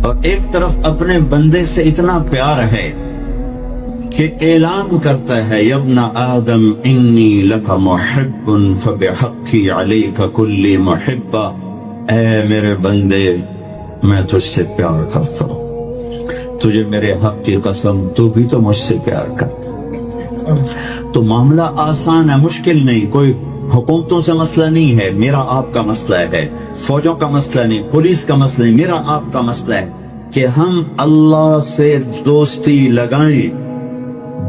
اور ایک طرف اپنے بندے سے اتنا پیار ہے کہ اعلان کرتا ہے یبن آدم انی لک محب فبحقی علیک کلی محبہ، اے میرے بندے میں تجھ سے پیار کرتا ہوں، تجھے میرے حق کی قسم تو بھی تو مجھ سے پیار کرتا۔ تو معاملہ آسان ہے، مشکل نہیں، کوئی حکومتوں سے مسئلہ نہیں ہے، میرا آپ کا مسئلہ ہے، فوجوں کا مسئلہ نہیں، پولیس کا مسئلہ نہیں، میرا آپ کا مسئلہ ہے کہ ہم اللہ سے دوستی لگائیں۔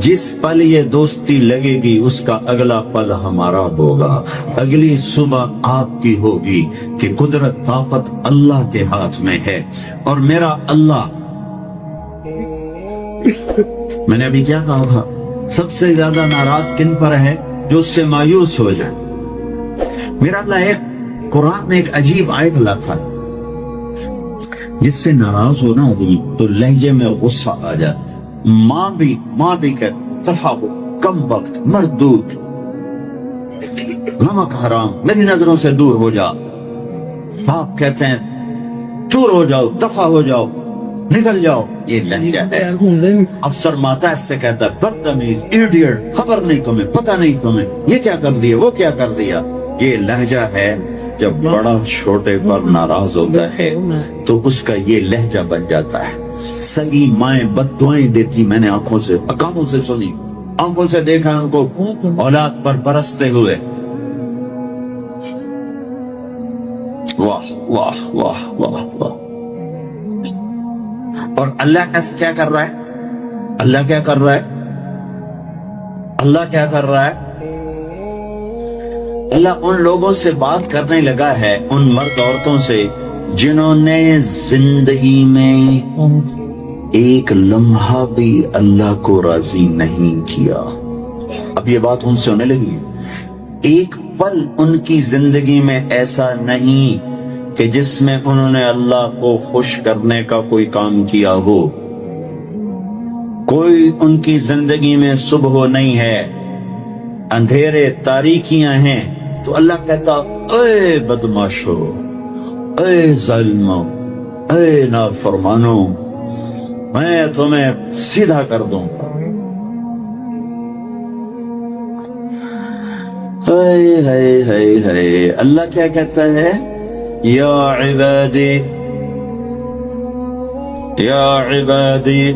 جس پل یہ دوستی لگے گی اس کا اگلا پل ہمارا ہوگا، اگلی صبح آپ کی ہوگی، کہ قدرت طاقت اللہ کے ہاتھ میں ہے۔ اور میرا اللہ، میں نے ابھی کیا کہا تھا، سب سے زیادہ ناراض کن پر ہے؟ جو اس سے مایوس ہو جائے۔ میرا اللہ ایک قرآن میں ایک عجیب آیت لاتا ہے، جس سے ناراض ہونا آدمی تو لہجے میں غصہ آ جاتا ہے۔ ماں بھی کہ تفاوت، کم وقت، مردود، نمک حرام، میری نظروں سے دور ہو جا۔ باپ کہتے ہیں دور ہو جاؤ، دفع ہو جاؤ، نکل جاؤ، یہ لہجہ ہے۔ افسر ماتحت سے کہتا ہے بدتمیز، ایڈیٹ، خبر نہیں تمہیں، پتہ نہیں تمہیں، یہ کیا کر دیا، وہ کیا کر دیا۔ یہ لہجہ ہے جب بڑا چھوٹے پر ناراض ہوتا ہے تو اس کا یہ لہجہ بن جاتا ہے۔ سگی مائیں بد دعائیں دیتی، میں نے آنکھوں سے، کانوں سے سنی، آنکھوں سے دیکھا ان کو اولاد پر برستے ہوئے۔ واہ واہ واہ واہ واہ۔ اور اللہ کیا کر رہا ہے؟ اللہ کیا کر رہا ہے؟ اللہ کیا کر رہا ہے؟ اللہ ان لوگوں سے بات کرنے لگا ہے، ان مرد عورتوں سے جنہوں نے زندگی میں ایک لمحہ بھی اللہ کو راضی نہیں کیا۔ اب یہ بات ان سے ہونے لگی، ایک پل ان کی زندگی میں ایسا نہیں کہ جس میں انہوں نے اللہ کو خوش کرنے کا کوئی کام کیا ہو۔ کوئی ان کی زندگی میں صبح نہیں ہے، اندھیرے تاریکیاں ہیں، تو اللہ کہتا اے بدماشو، اے ظالمو، اے نافرمانو، میں تمہیں سیدھا کر دوں۔ ہائے ہائے ہائے ہائے۔ اللہ کیا کہتا ہے؟ یا عبادی، یا عبادی۔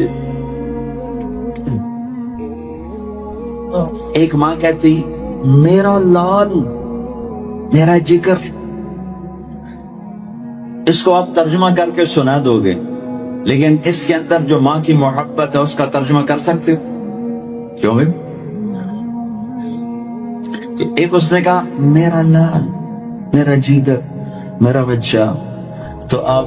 ایک ماں کہتی میرا لال، میرا جگر۔ اس کو آپ ترجمہ کر کے سنا دو گے، لیکن اس کے اندر جو ماں کی محبت ہے اس کا ترجمہ کر سکتے ہو؟ کیوں بھائی؟ ایک اس نے کہا میرا لال، میرا جگر، میرا بچہ، تو آپ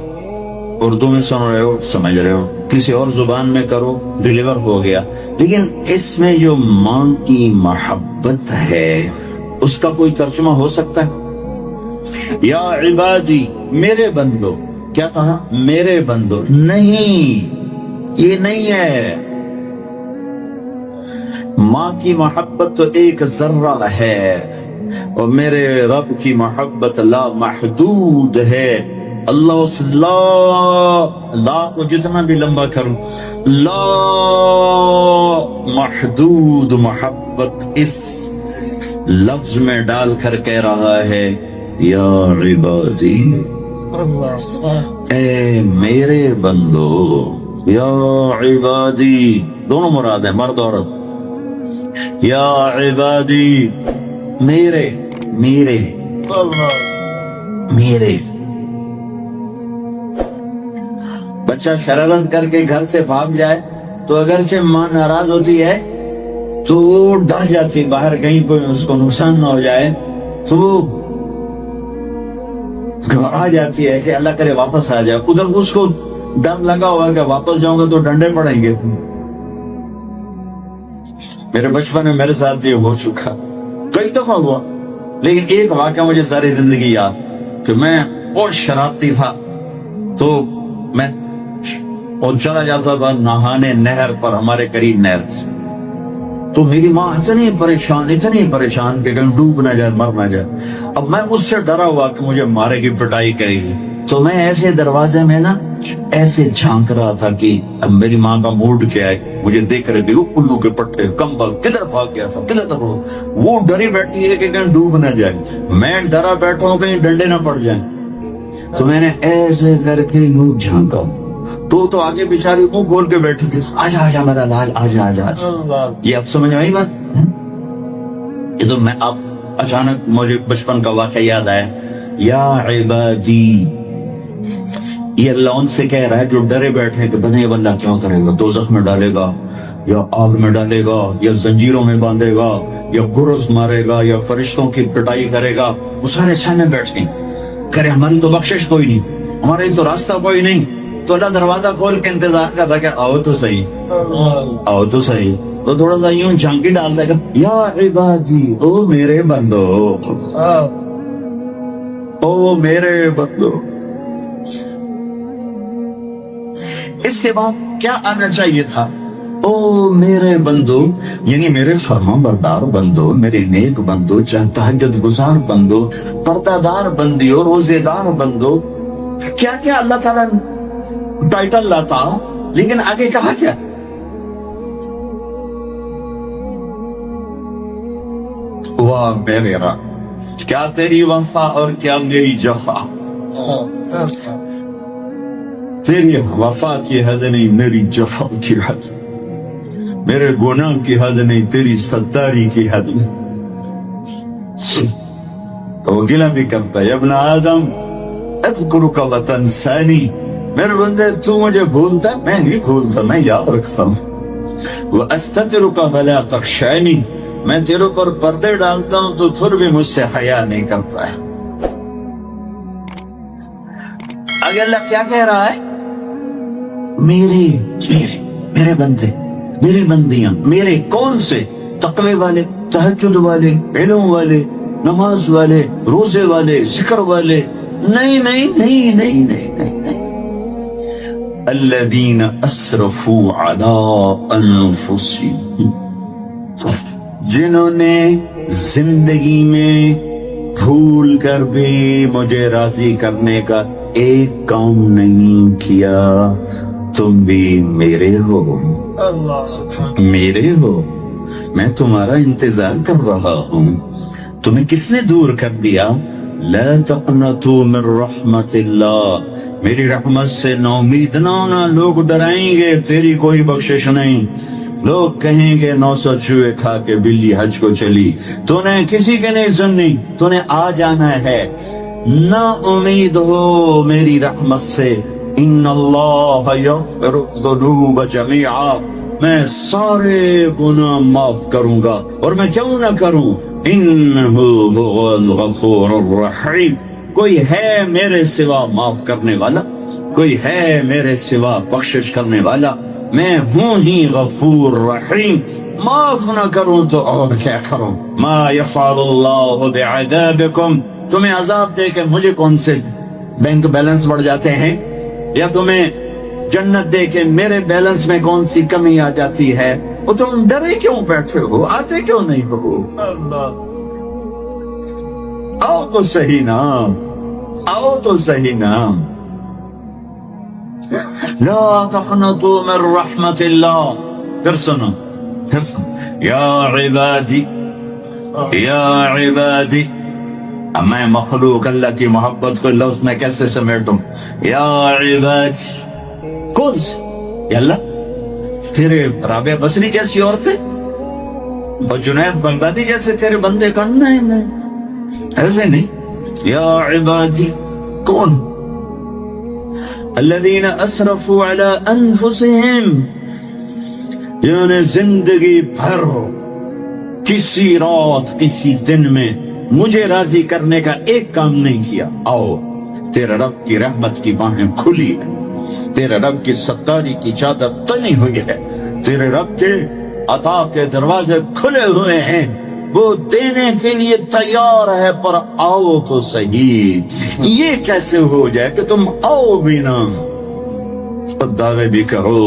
اردو میں سن رہے ہو، سمجھ رہے ہو، کسی اور زبان میں کرو، ڈیلیور ہو گیا۔ لیکن اس میں جو ماں کی محبت ہے اس کا کوئی ترجمہ ہو سکتا ہے؟ یا عبادی، میرے بندو۔ کیا کہا؟ میرے بندو۔ نہیں، یہ نہیں ہے۔ ماں کی محبت تو ایک ذرہ ہے، اور میرے رب کی محبت لا محدود ہے۔ اللہ اس لا کو جتنا بھی لمبا کروں، لا محدود محبت اس لفظ میں ڈال کر کہہ رہا ہے یا عبادی، اے میرے بندو، یا عبادی، دونوں مراد ہیں، مرد اور عورت۔ یا عبادی، میرے میرے میرے۔ بچہ شرارت کر کے گھر سے بھاگ جائے تو اگرچہ ماں ناراض ہوتی ہے تو وہ ڈر جاتی، باہر کہیں کوئی اس کو نقصان نہ ہو جائے، تو وہ گھبرا جاتی ہے کہ اللہ کرے واپس آ جائے۔ ادھر اس کو ڈر لگا ہوا کہ واپس جاؤں گا تو ڈنڈے پڑیں گے۔ میرے بچپن میں میرے ساتھ یہ ہو چکا، کئی دفعہ ہوا، لیکن ایک واقعہ مجھے ساری زندگی یاد، کہ میں اور شرارتی تھا، تو میں اور چلا جاتا تھا نہانے نہر پر، ہمارے قریب نہر سے، تو میری ماں اتنی پریشان کہ کہیں ڈوب نہ جائے، مر نہ جائے۔ اب میں اس سے ڈرا ہوا کہ مجھے مارے گی، پٹائی کرے گی، تو میں ایسے دروازے میں نا ایسے جھانک رہا تھا کہ اب میری ماں کا موڈ کیا ہے، مجھے دیکھ رہے تھے وہ الو کے پٹے کمبل کدھر بھاگ گیا تھا کدھر، وہ ڈری بیٹھی ہے کہ کہیں ڈوب نہ جائے، میں ڈرا بیٹھا ہوں کہیں ڈنڈے نہ پڑ جائیں، تو میں نے ایسے کر کے یوں جھانکا، تو آگے بیچاری منہ کھول کے بیٹھی تھی، آجا آجا میرا لال آجا آجا آجا۔ یہ اب سمجھ آئی بات؟ یہ تو میں اب اچانک مجھے بچپن کا واقعہ یاد آیا، یا عبادی، یہ اللہ ان سے کہہ رہا ہے جو ڈرے بیٹھے ہیں کہ بنے اللہ کیا کرے گا، دوزخ میں ڈالے گا یا آگ میں ڈالے گا یا زنجیروں میں باندھے گا یا گرز مارے گا یا فرشتوں کی پٹائی کرے گا، وہ سارے سامنے بیٹھ گئے، کرے ہماری تو بخشش کوئی نہیں، ہمارے تو راستہ کوئی نہیں، تو اللہ دروازہ کھول کے انتظار کر رہا کہ آؤ تو صحیح، آؤ تو صحیح، تو تھوڑا سا یوں جھانکی ڈال دے گا، یا عبادی، او میرے بندو، او میرے بندو۔ اس کے بعد کیا آنا چاہیے تھا؟ او میرے بندو، یعنی میرے فرما بردار بندو، میرے نیک بندو، چاہے تہجد گزار بندو، پردہ دار بندیو، روزے دار بندو، کیا کیا اللہ تعالیٰ ٹائٹل لاتا، لیکن آگے کہا کیا؟ واہ میرے رب، کیا تیری وفا اور کیا میری جفا، تیری وفا کی حد نہیں میری جفا کی حد، میرے گناہ کی حد نہیں تیری ستاری کی حد نہیں۔ تو وہ گلہ بھی کرتا ہے، ابن آدم اذکرک وتنسانی، میرے بندے تو مجھے بھولتا ہے، میں نہیں بھولتا، میں یاد رکھتا ہوں، واستترک ولا تخشانی، میں تیرے اوپر پردے ڈالتا ہوں تو پھر بھی مجھ سے حیا نہیں کرتا ہے۔ آگے اللہ کیا کہہ رہا ہے؟ میرے بندے، میرے بندیاں، میرے کون سے؟ تقوی والے، تہجد والے، علم والے، نماز والے، روزے والے، ذکر والے، نہیں نہیں نہیں نہیں نہیں نہیں، الذین اسرفوا علی انفسہم، جنہوں نے زندگی میں بھول کر بھی مجھے راضی کرنے کا ایک کام نہیں کیا۔ تم بھی میرے ہو، میرے ہو، میں تمہارا انتظار کر رہا ہوں، تمہیں کس نے دور کر دیا؟ لا تقنطوا من رحمت اللہ، میری رحمت سے ناامید نہ ہونا، لوگ ڈرائیں گے تیری کوئی بخشش نہیں، لوگ کہیں گے 900 چوہے کھا کے بلی حج کو چلی، تو نے کسی کے نہیں سننی، تو نے آ جانا ہے، نہ امید ہو میری رحمت سے، ان اللہ یغفر الذنوب جميعا، میں سارے گناہ معاف کروں گا، اور میں کیوں نہ کروں، انہ هو الغفور الرحیم، کوئی ہے میرے سوا معاف کرنے والا، کوئی ہے میرے سوا بخشش کرنے والا، میں ہوں ہی غفور رحیم، معاف نہ کروں تو اور کیا کروں، ما یفعل اللہ بعذابکم، تمہیں عذاب دے کے مجھے کون سے بینک بیلنس بڑھ جاتے ہیں، یا تمہیں جنت دے کے میرے بیلنس میں کون سی کمی آ جاتی ہے، وہ تم ڈرے کیوں بیٹھے ہو، آتے کیوں نہیں ہو؟ آؤ تو صحیح نام، آؤ تو صحیح نام، لا تقنطوا من رحمت اللہ، پھر سنو، پھر سنو، یا عبادی، یا عبادی، اب میں مخلوق اللہ کی محبت کو لفظ میں کیسے سمیٹوں، یا عبادی، کون سے؟ یا اللہ، تیرے رابعہ بصری جیسی عورت ہے اور جنید بغدادی جیسے تیرے بندے کا نہیں، ایسے نہیں، یا عبادی، کون؟ الذین اسرفوا علی انفسہم، جنہوں نے زندگی بھر کسی رات کسی دن میں مجھے راضی کرنے کا ایک کام نہیں کیا۔ آؤ، تیرے رب کی رحمت کی باہیں کھلی ہیں، تیرے رب کی ستاری کی چادر تنی ہوئی ہے، تیرے رب کے عطا کے دروازے کھلے ہوئے ہیں، وہ دینے کے لیے تیار ہے، پر آؤ تو صحیح۔ یہ کیسے ہو جائے کہ تم آؤ بھی نہ، دعوے بھی کرو،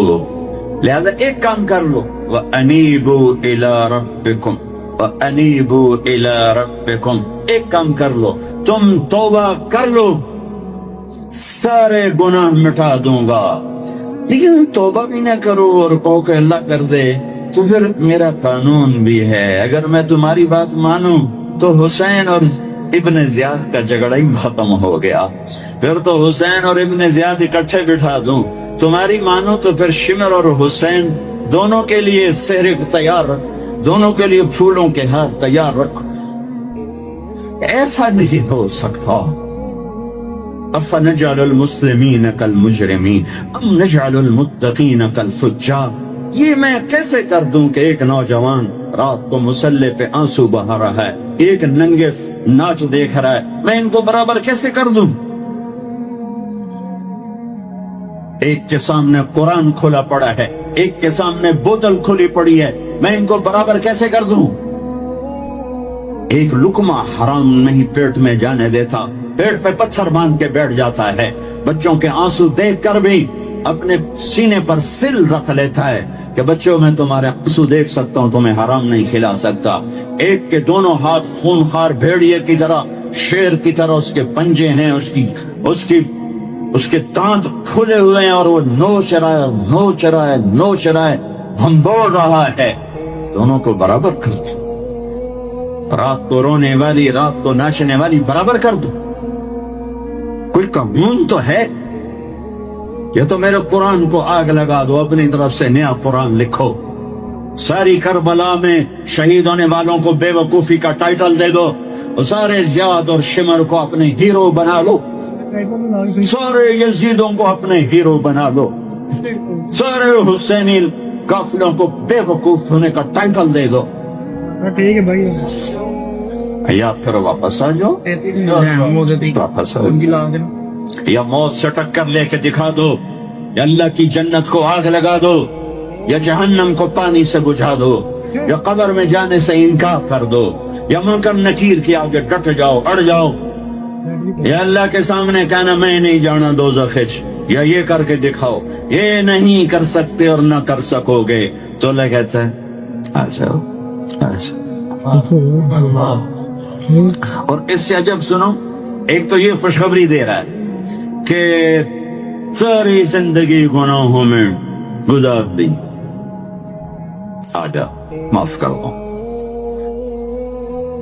لہذا ایک کام کر لو، وَأَنِيبُوا إِلَىٰ رَبِّكُمْ وَأَنِيبُوا إِلَىٰ رَبِّكُمْ، ایک کام کر لو، تم توبہ کر لو، سارے گناہ مٹا دوں گا، لیکن توبہ بھی نہ کرو اور کہو کہ اللہ کر دے، تو پھر میرا قانون بھی ہے، اگر میں تمہاری بات مانوں تو حسین اور ابن زیاد کا جھگڑا ہی ختم ہو گیا، پھر تو حسین اور ابن زیاد اکٹھے بٹھا دوں، تمہاری مانو تو پھر شمر اور حسین دونوں کے لیے سحر تیار رکھ، دونوں کے لیے پھولوں کے ہار تیار رکھ۔ ایسا نہیں ہو سکتا۔ افنجعل المسلمین کالمجرمین ام نجعل المتقین کالفجار، یہ میں کیسے کر دوں کہ ایک نوجوان رات کو مسلح پہ آنسو بہا رہا ہے، ایک ننگے ناچ دیکھ رہا ہے، میں ان کو برابر کیسے کر دوں؟ ایک کے سامنے قرآن کھلا پڑا ہے، ایک کے سامنے بوتل کھلی پڑی ہے، میں ان کو برابر کیسے کر دوں؟ ایک لقمہ حرام نہیں پیٹ میں جانے دیتا، پیٹ پہ پتھر باندھ کے بیٹھ جاتا ہے، بچوں کے آنسو دیکھ کر بھی اپنے سینے پر سل رکھ لیتا ہے کہ بچوں میں تمہارے آنسو دیکھ سکتا ہوں، تمہیں حرام نہیں کھلا سکتا۔ ایک کے دونوں ہاتھ خونخوار بھیڑیے کی طرح، شیر کی طرح اس کے پنجے ہیں، اس کے دانت کھلے ہوئے ہیں، اور وہ نوچ رہا ہے، بھنبوڑ رہا ہے، دونوں کو برابر کر دو، رات کو رونے والی، رات کو ناچنے والی برابر کر دو۔ کوئی قانون تو ہے؟ یا تو میرے قرآن کو آگ لگا دو، اپنی طرف سے نیا قرآن لکھو، ساری کربلا میں شہید ہونے والوں کو بے وقوفی کا ٹائٹل دے دو، اور سارے زیاد اور شمر کو اپنے ہیرو بنا لو، سارے یزیدوں کو اپنے ہیرو بنا لو، سارے حسینی قافلوں کو بے وقوف ہونے کا ٹائٹل دے دو۔ ٹھیک ہے بھائی، یا پھر واپس آ جاؤ، واپس آ جاؤ، یا موت سے ٹکر لے کے دکھا دو، یا اللہ کی جنت کو آگ لگا دو، یا جہنم کو پانی سے بجھا دو، یا قبر میں جانے سے انکار کر دو، یا منکر نکیر کے آگے ڈٹ جاؤ، اڑ جاؤ، یا اللہ کے سامنے کہنا میں نہیں جانا دوزخ، یا یہ کر کے دکھاؤ، یہ نہیں کر سکتے اور نہ کر سکو گے، تو اللہ کہتا ہے آ جاؤ، آ جاؤ۔ اور اس سے عجب سنو، ایک تو یہ خوشخبری دے رہا ہے کہ ساری زندگی گناہوں میں گزار دی، آجا معاف کر دو۔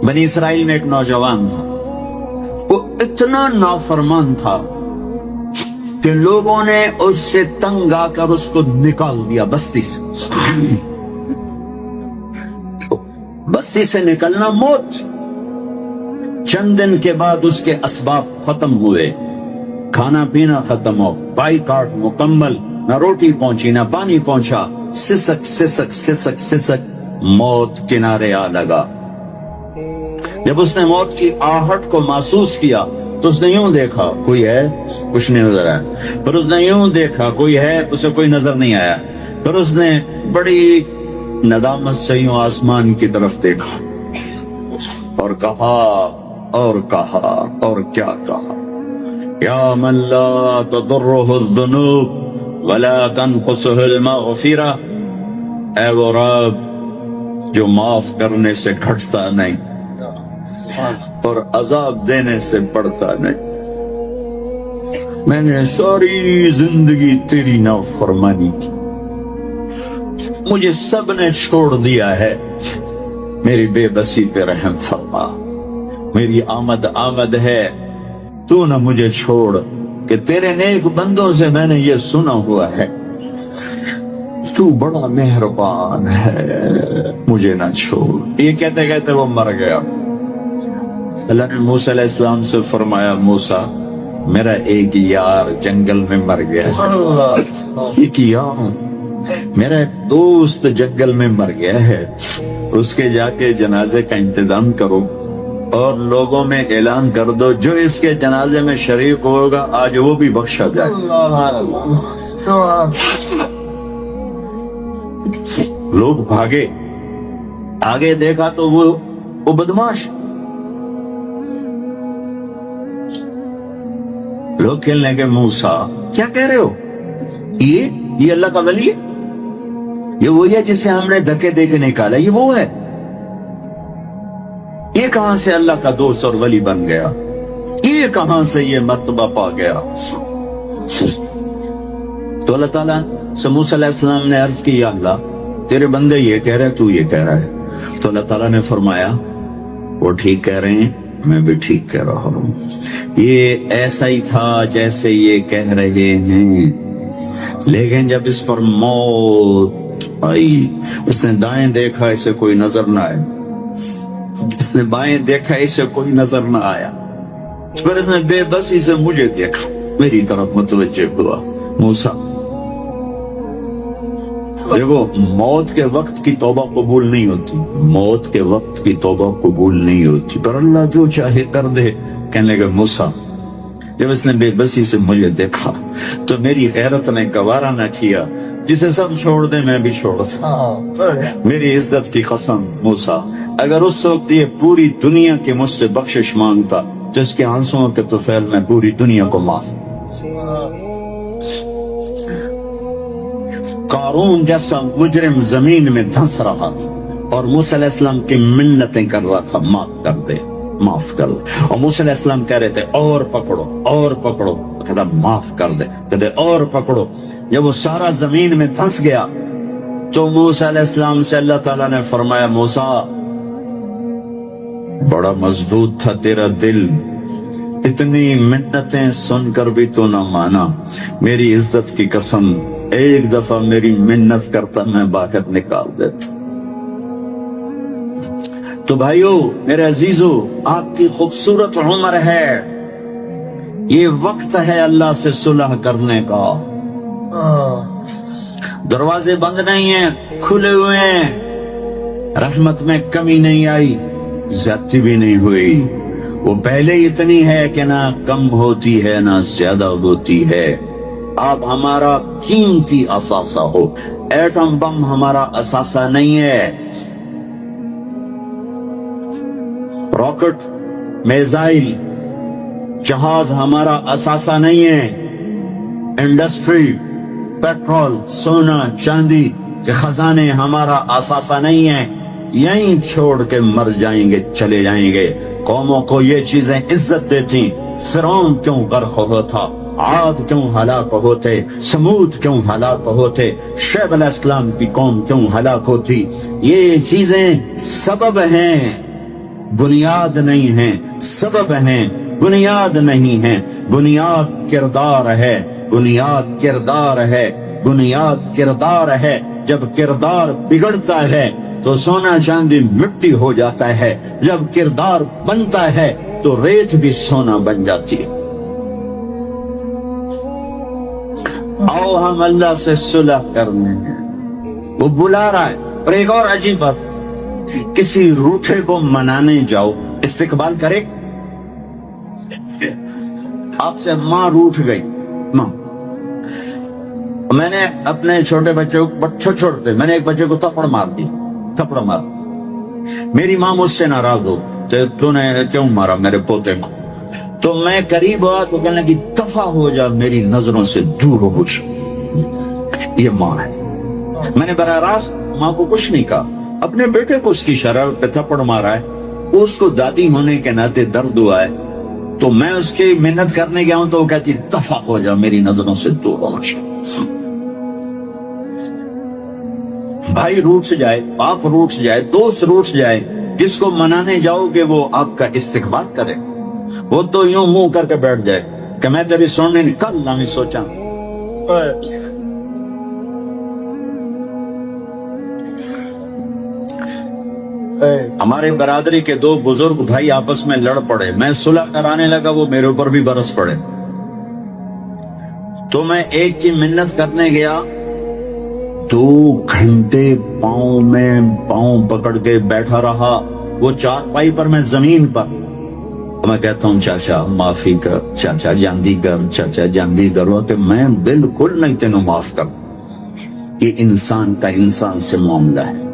بنی اسرائیل میں ایک نوجوان تھا، وہ اتنا نافرمان تھا کہ لوگوں نے اس سے تنگ آ کر اس کو نکال دیا بستی سے۔ بستی سے نکلنا موت۔ چند دن کے بعد اس کے اسباب ختم ہوئے، کھانا پینا ختم ہو، بائی کاٹ مکمل، نہ روٹی پہنچی نہ پانی پہنچا، سسک سسک سسک سسک موت کنارے آ لگا۔ جب اس نے موت کی آہٹ کو محسوس کیا تو اس نے یوں دیکھا کوئی ہے، کچھ نہیں نظر آیا، پھر اس نے یوں دیکھا کوئی ہے، اسے کوئی نظر نہیں آیا، پھر اس نے بڑی ندامت سے یوں آسمان کی طرف دیکھا اور کہا اور کیا کہا، یا من لا تضرہ الذنوب ولا تنقصہ المغفرہ، اے وہ رب جو معاف کرنے سے گھٹتا نہیں اور عذاب دینے سے بڑھتا نہیں، میں نے ساری زندگی تیری نافرمانی کی، مجھے سب نے چھوڑ دیا ہے، میری بے بسی پہ رحم فرما، میری آمد ہے، تو نہ مجھے چھوڑ، کہ تیرے نیک بندوں سے میں نے یہ سنا ہوا ہے تو بڑا مہربان ہے، مجھے نہ چھوڑ۔ یہ کہتے کہتے وہ مر گیا۔ اللہ نے موسیٰ علیہ السلام سے فرمایا، موسیٰ میرا ایک یار جنگل میں مر گیا، ایک یار میرا ایک دوست جنگل میں مر گیا ہے، اس کے جا کے جنازے کا انتظام کرو اور لوگوں میں اعلان کر دو جو اس کے جنازے میں شریک ہوگا آج وہ بھی بخشا جائے۔ لوگ بھاگے، آگے دیکھا تو وہ بدماش، لوگ کہنے لگے موسیٰ کیا کہہ رہے ہو، یہ اللہ کا ولی ہے، یہ وہی ہے جسے ہم نے دھکے دے کے نکالا، یہ وہ ہے، یہ کہاں سے اللہ کا دوست اور ولی بن گیا، یہ یہ کہاں سے یہ مرتبہ پا گیا؟ تو اللہ تعالیٰ سے موسیٰ علیہ السلام نے عرض کی، یا اللہ تیرے بندے یہ کہہ رہے تو یہ کہہ رہا ہے۔ تو اللہ تعالیٰ نے فرمایا وہ ٹھیک کہہ رہے ہیں، میں بھی ٹھیک کہہ رہا ہوں، یہ ایسا ہی تھا جیسے یہ کہہ رہے ہیں، لیکن جب اس پر موت آئی، اس نے دائیں دیکھا اسے کوئی نظر نہ آیا، اس نے بائیں دیکھا اسے کوئی نظر نہ آیا، پھر اس نے بے بسی سے مجھے دیکھا، میری طرف متوجہ ہوا۔ موسیٰ دیکھو، موت کے وقت کی توبہ قبول نہیں ہوتی، موت کے وقت کی توبہ قبول نہیں ہوتی، پر اللہ جو چاہے کر دے۔ کہنے لگے موسیٰ جب اس نے بے بسی سے مجھے دیکھا تو میری غیرت نے گوارا نہ کیا، جسے سب چھوڑ دے میں بھی چھوڑ سکتا، میری عزت کی قسم موسیٰ اگر اس وقت یہ پوری دنیا کی مجھ سے بخشش مانگتا تو اس کے آنسوؤں کے طفیل میں پوری دنیا کو معاف۔ قارون جیسا مجرم زمین میں دھنس رہا تھا اور موسیٰ علیہ السلام کی منتیں کر رہا تھا، معاف کر دے معاف کر دے، اور موسیٰ علیہ السلام کہہ رہے تھے اور پکڑو اور پکڑو، کہتا معاف کر دے، کہتے اور پکڑو۔ جب وہ سارا زمین میں دھنس گیا تو موسیٰ علیہ السلام سے اللہ تعالیٰ نے فرمایا، موسیٰ بڑا مضبوط تھا تیرا دل، اتنی منتیں سن کر بھی تو نہ مانا، میری عزت کی قسم ایک دفعہ میری منت کرتا میں باہر نکال دیتا۔ تو بھائیو میرے عزیزو، آپ کی خوبصورت عمر ہے، یہ وقت ہے اللہ سے صلح کرنے کا، دروازے بند نہیں ہیں، کھلے ہوئے ہیں، رحمت میں کمی نہیں آئی، زیادتی بھی نہیں ہوئی، وہ پہلے اتنی ہے کہ نہ کم ہوتی ہے نہ زیادہ ہوتی ہے۔ آپ ہمارا قیمتی اثاثہ ہو، ایٹم بم ہمارا اثاثہ نہیں ہے، راکٹ، میزائل، جہاز ہمارا اثاثہ نہیں ہے، انڈسٹری، پیٹرول، سونا چاندی کے خزانے ہمارا اثاثہ نہیں ہے، یہیں چھوڑ کے مر جائیں گے، چلے جائیں گے۔ قوموں کو یہ چیزیں عزت دیتی، فرعون کیوں غرق ہوتا، عاد کیوں ہلاک ہوتے، سمود کیوں ہلاک ہوتے، شعیب علیہ السلام کی قوم کیوں ہلاک ہوتی، یہ چیزیں سبب ہیں، بنیاد نہیں ہیں، سبب ہیں، بنیاد نہیں ہیں، بنیاد کردار ہے، بنیاد کردار ہے، بنیاد کردار ہے۔ جب کردار بگڑتا ہے تو سونا چاندی مٹی ہو جاتا ہے، جب کردار بنتا ہے تو ریت بھی سونا بن جاتی ہے۔ آؤ ہم اللہ سے صلح کرنے ہیں، وہ بلا رہا ہے۔ اور ایک اور عجیب بات، کسی روٹھے کو منانے جاؤ، استقبال کرے۔ آپ سے ماں روٹھ گئی، ماں، میں نے اپنے چھوٹے بچے کو چھوٹے میں نے ایک بچے کو تھپڑ مار دی، تھپڑ مار، میری ماں مجھ سے ناراض ہو، تو نے کیوں مارا میرے پوتے کو؟ تو میں قریب ہوا تو کہنے لگی دفع ہو جا، میری نظروں سے دور ہو جا۔ یہ ماں ہے۔ میں نے براہ راست ماں کو کچھ نہیں کہا، اپنے بیٹے کو اس کی شرارت پہ تھپڑ مارا ہے، اس کو دادی ہونے کے ناطے درد ہوا ہے، تو میں اس کی محنت کرنے گیا ہوں تو وہ کہتی دفع ہو جا، میری نظروں سے دور ہو جا۔ بھائی روٹ جائے، باپ روٹ جائے، دوست روٹ جائے، جس کو منانے جاؤ گے وہ آپ کا استقبال کرے، وہ تو یوں منہ کر کے بیٹھ جائے کہ میں تیری سننے کل نہ سوچا۔ ہمارے برادری کے دو بزرگ بھائی آپس میں لڑ پڑے، میں صلح کرانے لگا، وہ میرے اوپر بھی برس پڑے، تو میں ایک کی منت کرنے گیا، 2 گھنٹے پاؤں میں پاؤں پکڑ کے بیٹھا رہا، وہ چارپائی پر میں زمین پر، میں کہتا ہوں چاچا معافی کر، چاچا جاندی کر، چاچا جاندی کرو، کہ میں بالکل نہیں تینوں معاف کر۔ یہ انسان کا انسان سے معاملہ ہے۔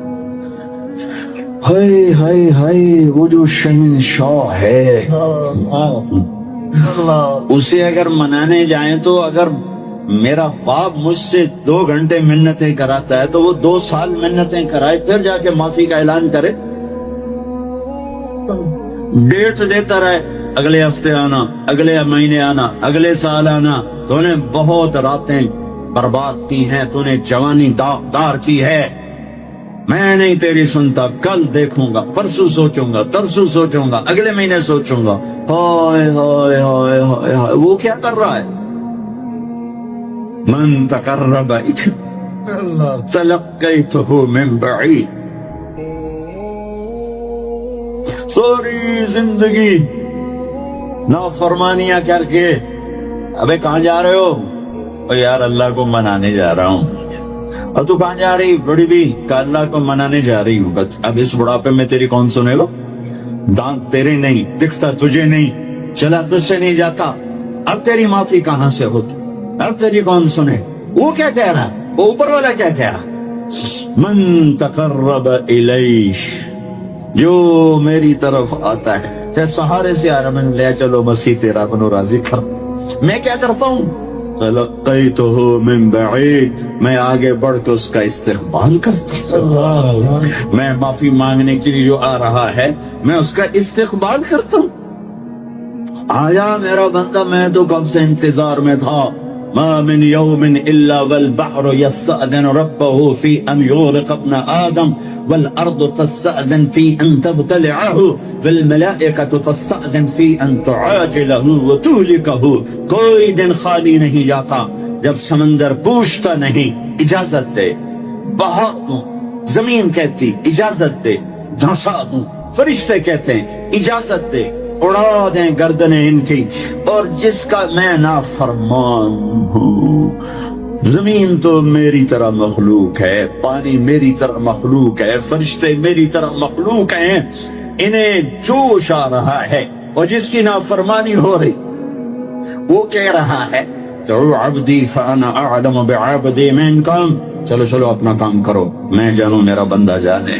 ہائے ہائے ہائے، وہ جو شہنشاہ ہے، اسے اگر منانے جائیں تو اگر میرا باپ مجھ سے 2 گھنٹے منتیں کراتا ہے تو وہ 2 سال منتیں کرائے، پھر جا کے معافی کا اعلان کرے، ڈیٹ دیتا رہے، اگلے ہفتے آنا، اگلے مہینے آنا، اگلے سال آنا، تو نے بہت راتیں برباد کی ہیں، تو نے جوانی داغدار کی ہے، میں نہیں تیری سنتا، کل دیکھوں گا، پرسوں سوچوں گا، ترسوں سوچوں گا، اگلے مہینے سوچوں گا۔ ہائے ہائے ہائے ہائے ہائے، وہ کیا کر رہا ہے؟ من تقرب تلقیتہ من بعید، ساری زندگی نافرمانیاں کر کے، ابے کہاں جا رہے ہو؟ او یار اللہ کو منانے جا رہا ہوں۔ اور تو کہاں جا رہی بڑی بھی؟ کہ اللہ کو منانے جا رہی ہوں۔ اب اس بڑھاپے میں تیری کون سنے گا؟ دانت تیرے نہیں، دکھتا تجھے نہیں، چلا تجھ سے نہیں جاتا، اب تیری معافی کہاں سے ہوتی؟ اب تیری کون سنے؟ وہ کیا کہہ رہا؟ وہ اوپر والا کیا کہہ رہا؟ من تقرب الیہ، جو میری طرف آتا ہے، چاہے سہارے سے آ رہا، میں لے چلو مسیح تیرا بنو راضی کر، میں کیا کرتا ہوں؟ تلقیتہ من بعید، میں آگے بڑھ کے اس کا استقبال کرتا ہوں، میں معافی مانگنے کے لیے جو آ رہا ہے میں اس کا استقبال کرتا ہوں۔ آیا میرا بندہ، میں تو کب سے انتظار میں تھا۔ ما من يوم الا والبحر يستأذن ربه في ان يغرق ابن آدم والارض تستأذن في ان تبتلعه والملائكة تستأذن في ان تعاجله وتهلكه۔ کوئی دن خالی نہیں جاتا جب سمندر پوچھتا نہیں اجازت دے، بہا دوں، زمین کہتی اجازت دے، دھنسا دوں، فرشتے کہتے ہیں اجازت دے، اڑا دیں گردنیں ان کی، اور جس کا میں نافرمان ہوں۔ زمین تو میری طرح مخلوق ہے، پانی میری طرح مخلوق ہے، فرشتے میری طرح مخلوق ہیں، انہیں جوش آ رہا ہے، اور جس کی نافرمانی ہو رہی وہ کہہ رہا ہے تو عبدی فانا اعلم بعبدی منکم، چلو چلو اپنا کام کرو، میں جانوں میرا بندہ جانے،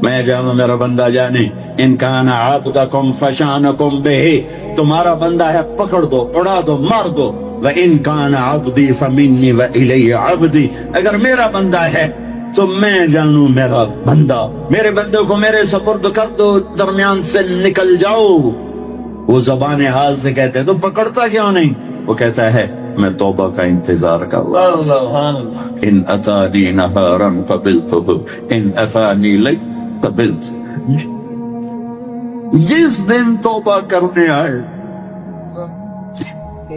میں جانوں میرا بندہ جانے۔ ان کان عبدکم فشانکم بہ، تمہارا بندہ ہے پکڑ دو، اڑا دو، مار دو۔ وَإِن كَانَ عَبْدِي فَمِنِّي وَإِلَيَّ عَبْدِي، اگر میرا بندہ ہے تو میں جانوں میرا بندہ، میرے بندے کو میرے سپرد کر دو، درمیان سے نکل جاؤ۔ وہ زبان حال سے کہتے ہیں تو پکڑتا کیوں نہیں؟ وہ کہتا ہے میں توبہ کا انتظار کر رہا ہوں۔ ان اتانی نہارا قبلتہ، ان اتانی لیل قبلت، جس دن توبہ کرنے آئے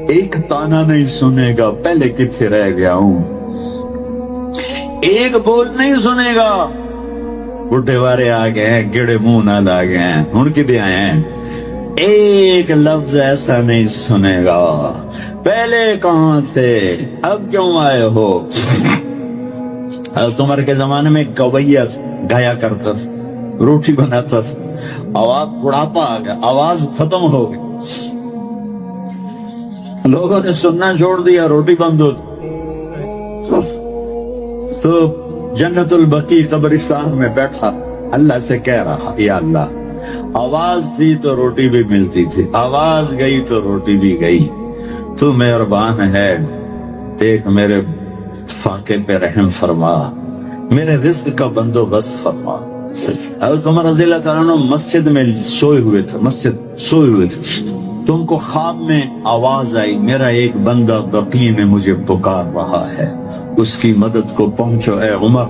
ایک تانا نہیں سنے گا، پہلے کتنے رہ گیا ہوں، ایک بول نہیں سنے گا، بڈھے وارے آ گئے ہیں، گڑے منہ نال آ گئے ہیں، ہن کدے آئے ہیں، ایک لفظ ایسا نہیں سنے گا، پہلے کہاں تھے، اب کیوں آئے ہو؟ حضرت عمر کے زمانے میں گویا گایا کرتا تھا، روٹی بناتا تھا، آواز بڑھاپا آ گیا، آواز ختم ہو گئی، لوگوں نے سننا چھوڑ دیا، روٹی بند ہو، تو جنت البقیع قبرستان میں بیٹھا اللہ سے کہہ رہا یا اللہ، آواز تھی تو روٹی بھی ملتی تھی، آواز گئی تو روٹی بھی گئی، تو مہربان ہے، دیکھ میرے فاقے پہ رحم فرما، میرے رزق کا بندوبست فرما۔ حضرت عمر رضی اللہ تعالیٰ عنہ مسجد میں سوئے ہوئے تھے، تو ان کو خواب میں آواز آئی، میرا ایک بندہ بقیع میں مجھے پکار رہا ہے، اس کی مدد کو پہنچو اے عمر۔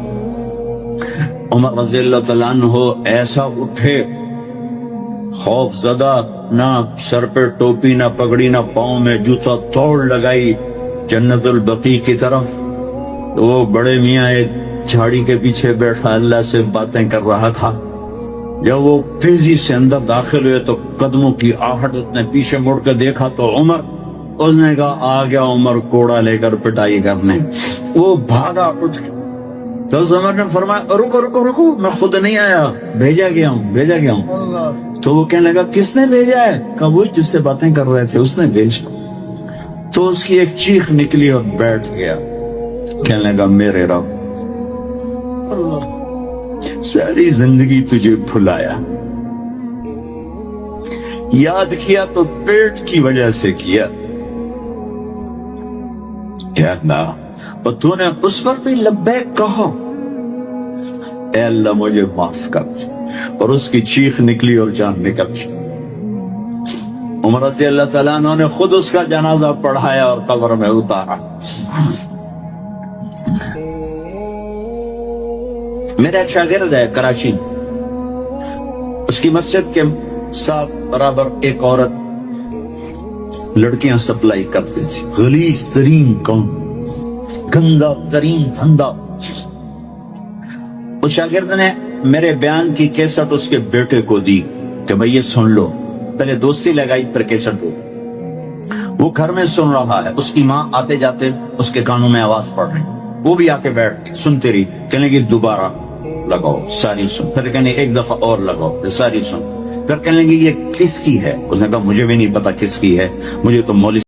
عمر رضی اللہ تعالیٰ عنہ ایسا اٹھے، خوف زدہ، نہ سر پہ ٹوپی، نہ پگڑی، نہ پاؤں میں جوتا، توڑ لگائی جنت البقیع کی طرف۔ وہ بڑے میاں ایک جھاڑی کے پیچھے بیٹھا اللہ سے باتیں کر رہا تھا، جب وہ تیزی سے اندر داخل ہوئے تو قدموں کی آہٹ، نے پیچھے مڑ کر دیکھا تو عمر، اس نے کہا آ گیا عمر کوڑا لے کر پٹائی کرنے، وہ بھاگا اٹھ کے، تو عمر نے فرمایا رکو رکو رکو، میں خود نہیں آیا، بھیجا گیا ہوں۔ تو وہ کہنے لگا کس نے بھیجا ہے؟ کہا وہی جس سے باتیں کر رہے تھے اس نے بھیجا۔ تو اس کی ایک چیخ نکلی اور بیٹھ گیا، کہنے لگا میرے رب، ساری زندگی تجھے بھلایا، یاد کیا تو پیٹ کی وجہ سے کیا، یا اللہ، اور تو نے اس پر بھی لبیک کہا، اے اللہ مجھے معاف کر۔ اور اس کی چیخ نکلی اور جان نکل گئی۔ عمر رضی اللہ تعالیٰ عنہ نے خود اس کا جنازہ پڑھایا اور قبر میں اتارا. میرا ایک شاگرد ہے کراچی، اس کی مسجد کے ساتھ برابر ایک عورت لڑکیاں سپلائی کرتی تھی، غلیظ ترین قوم، گندا ترین دھندا. اس شاگرد نے میرے بیان کی کیسٹ اس کے بیٹے کو دی کہ بھئی یہ سن لو. پہلے دوستی لگائی پھر کیسٹ ہو. وہ گھر میں سن رہا ہے، اس کی ماں آتے جاتے اس کے کانوں میں آواز پڑ رہی، وہ بھی آ کے بیٹھ گئی، سنتے رہی. کہنے لگی دوبارہ لگاؤ، ساری سن. پھر کہنے ایک دفعہ اور لگاؤ، ساری سن. پھر کہنے لگی یہ کس کی ہے؟ اس نے کہا مجھے بھی نہیں پتا کس کی ہے، مجھے تو مولوی